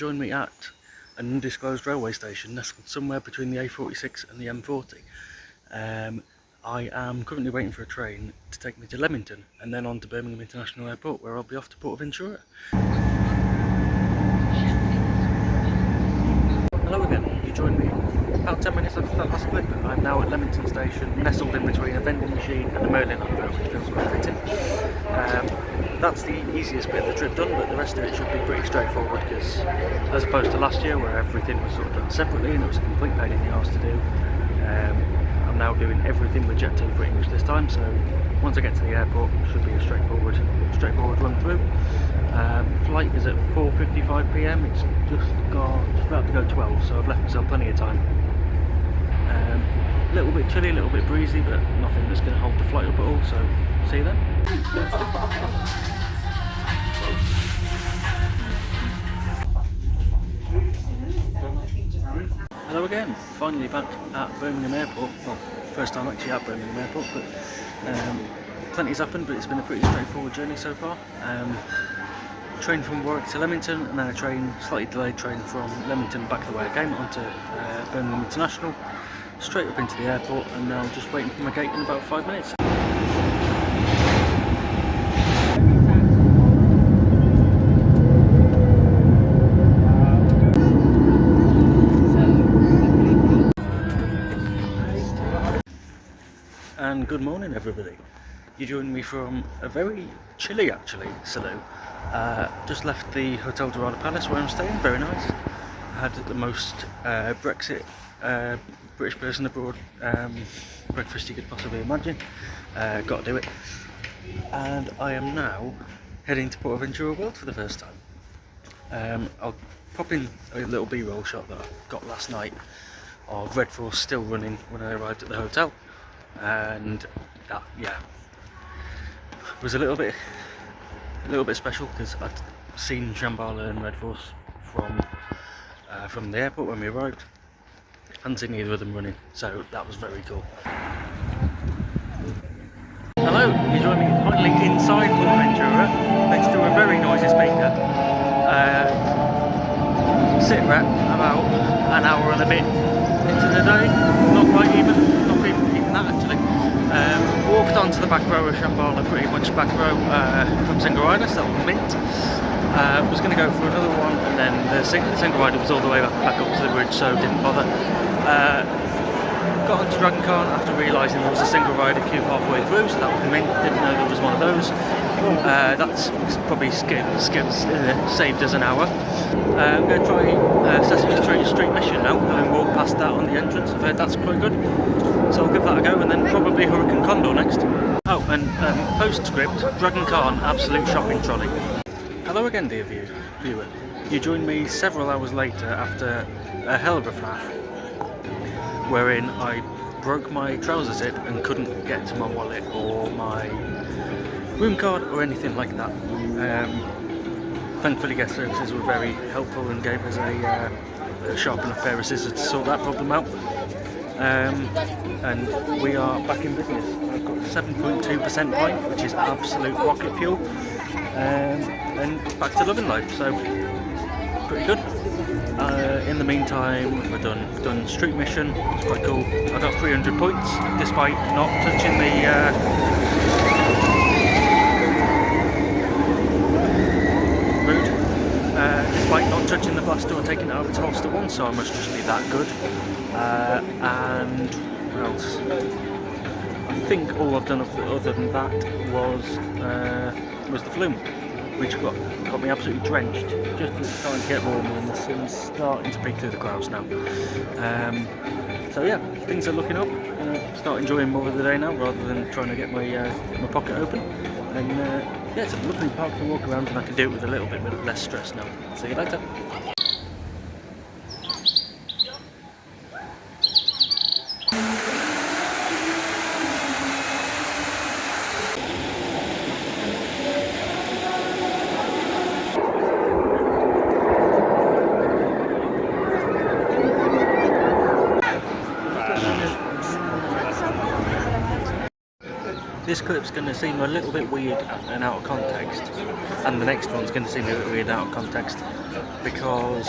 join me at an undisclosed railway station nestled somewhere between the A46 and the M40. I am currently waiting for a train to take me to Leamington and then on to Birmingham International Airport, where I'll be off to PortAventura. Hello again, you joined me about 10 minutes after that last clip. I'm now at Leamington Station, nestled in between a vending machine and a Merlin advert, which feels quite fitting. That's the easiest bit of the trip done, but the rest of it should be pretty straightforward, because as opposed to last year where everything was sort of done separately and it was a complete pain in the arse to do, I'm now doing everything with Jet2 pretty much this time. So once I get to the airport, it should be a straightforward run through. Flight is at 4:55 PM. It's just about to go 12, so I've left myself plenty of time. A little bit chilly, a little bit breezy, but nothing that's going to hold the flight up at all, so see you then. Hello again, finally back at Birmingham Airport. Well, first time actually at Birmingham Airport, but plenty's happened, but it's been a pretty straightforward journey so far. Train from Warwick to Leamington, and then a slightly delayed train from Leamington back the way I came onto Birmingham International, straight up into the airport, and now I'm just waiting for my gate in about 5 minutes. And good morning everybody. You joined me from a very chilly saloon. Just left the Hotel Dorada Palace where I'm staying, very nice. Had the most Brexit British person abroad breakfast you could possibly imagine. Got to do it. And I am now heading to PortAventura World for the first time. I'll pop in a little B-roll shot that I got last night of Red Force still running when I arrived at the hotel. And that, yeah, was a little bit special, because I'd seen Shambhala and Red Force from the airport when we arrived. Hadn't seen either of them running, so that was very cool. Hello, you join me finally inside PortAventura, next to a very noisy speaker. Sit rep about an hour and a bit into the day, not quite even, not even that actually. Walked onto the back row of Shambhala, pretty much back row from Single Rider, so mint. Was going to go for another one, and then the Single Rider was all the way back up to the bridge, so didn't bother. Got onto Dragon Khan after realising there was a Single Rider queue halfway through, so that was mint. Didn't know there was one of those. That's probably saved us an hour. I'm going to try Sesame Street Mission now, and walk past that on the entrance. I've heard that's quite good, so I'll give that a go, and then probably Hurricane Condor next. Oh, and postscript, Dragon Khan absolute shopping trolley. Hello again, dear viewer. You joined me several hours later after a hell of a faff, wherein I broke my trouser zip and couldn't get to my wallet or my room card or anything like that. Thankfully guest services were very helpful and gave us a sharp enough pair of scissors to sort that problem out. And we are back in business. I've got 7.2% point, which is absolute rocket fuel, and back to loving life, so pretty good. In the meantime, we've done street mission. It's quite cool. I got 300 points despite not touching the despite not touching the blaster or taking it out of its holster once, so I must just be that good. And what else? I think all I've done other than that was the flume, which got me absolutely drenched just as it's starting to get warmer and the sun's starting to peek through the clouds now. So yeah, things are looking up. Start enjoying more of the day now rather than trying to get my pocket open. And yeah, it's a lovely park to walk around, and I can do it with a little bit less stress now. See you later. This clip's going to seem a little bit weird and out of context, and the next one's going to seem a bit weird and out of context. because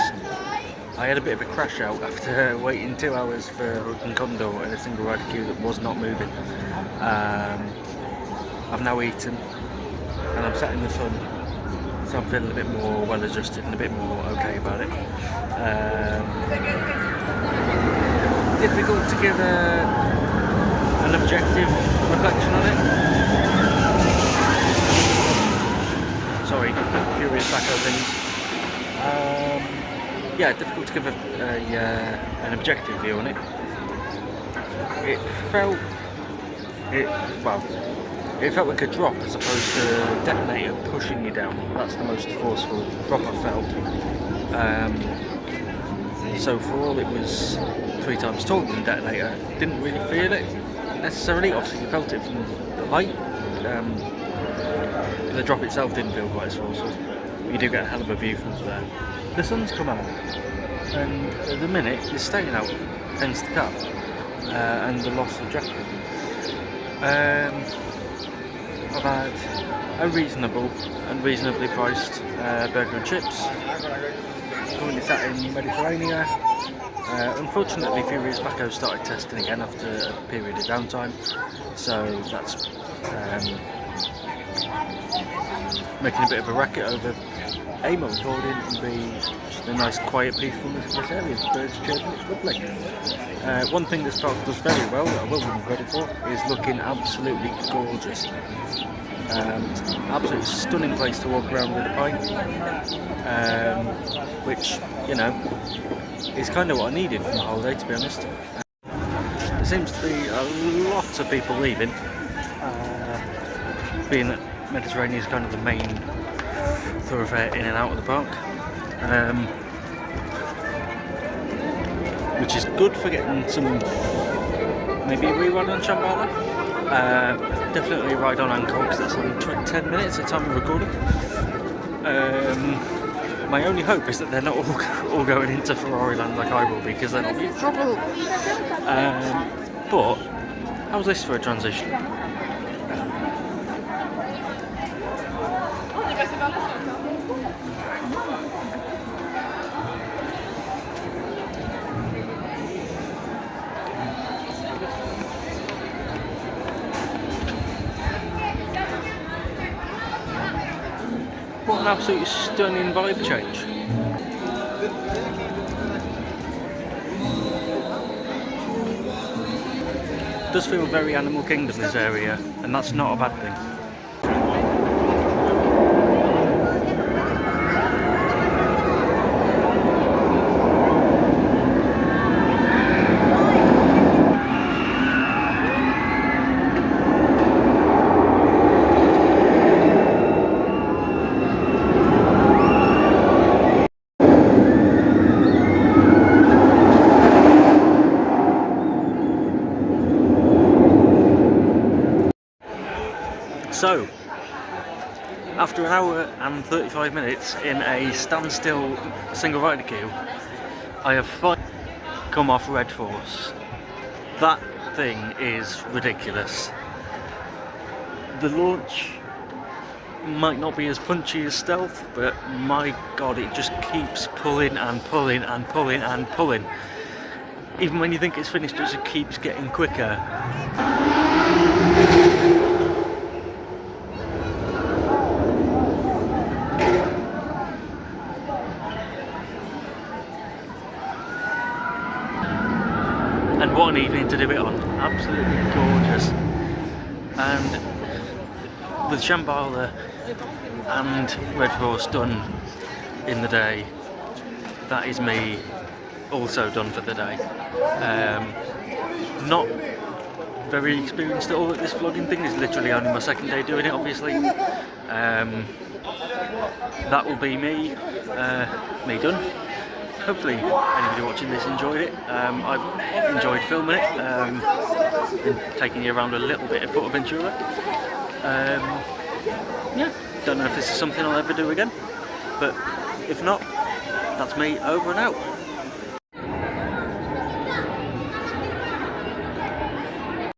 I had a bit of a crash out after waiting 2 hours for a condor in a single rider queue that was not moving. I've now eaten and I'm sat in the sun, so I'm feeling a bit more well adjusted and a bit more okay about it. Difficult to give an objective reflection on it. Sorry, furious backhoe things. Yeah, difficult to give an objective view on it. It felt like a drop as opposed to a detonator pushing you down. That's the most forceful drop I felt. So for all it was 3 times taller than detonator, didn't really feel it necessarily. Obviously you felt it from the height. The drop itself didn't feel quite as forceful. You do get a hell of a view from there. The sun's come out, and at the minute it's staying out, hence the cap and the loss of jacket. I've had a reasonable and reasonably priced burger and chips. Currently sat in Mediterranean. Unfortunately, Furious Backhoe started testing again after a period of downtime, so that's making a bit of a racket over A, my recording, and B, just a nice quiet peacefulness in this area. The birds chirping, it's lovely. One thing this park does very well, that I will give them credit for, is looking absolutely gorgeous. Absolutely stunning place to walk around with a pint, which, you know, is kind of what I needed from the holiday, to be honest. There seems to be a lot of people leaving, being that Mediterranean is kind of the main thoroughfare in and out of the park, which is good for getting some, maybe a re-ride on Shambhala. Definitely a ride on Angkor, because that's on 10 minutes at the time of recording. My only hope is that they're not all going into Ferrari land like I will be, because then I'll be in trouble. But how's this for a transition? What an absolutely stunning vibe change. It does feel very Animal Kingdom, this area, and that's not a bad thing. So, after an hour and 35 minutes in a standstill single rider queue, I have finally come off Red Force. That thing is ridiculous. The launch might not be as punchy as Stealth, but my god, it just keeps pulling and pulling and pulling and pulling. Even when you think it's finished, it just keeps getting quicker. And what an evening to do it on, absolutely gorgeous. And with Shambhala and Red Force done in the day, that is me also done for the day. Not very experienced at all at this vlogging thing, it's literally only my second day doing it, obviously. That will be me done. Hopefully anybody watching this enjoyed it. I've enjoyed filming it and taking you around a little bit of PortAventura. Yeah, don't know if this is something I'll ever do again, but if not, that's me over and out.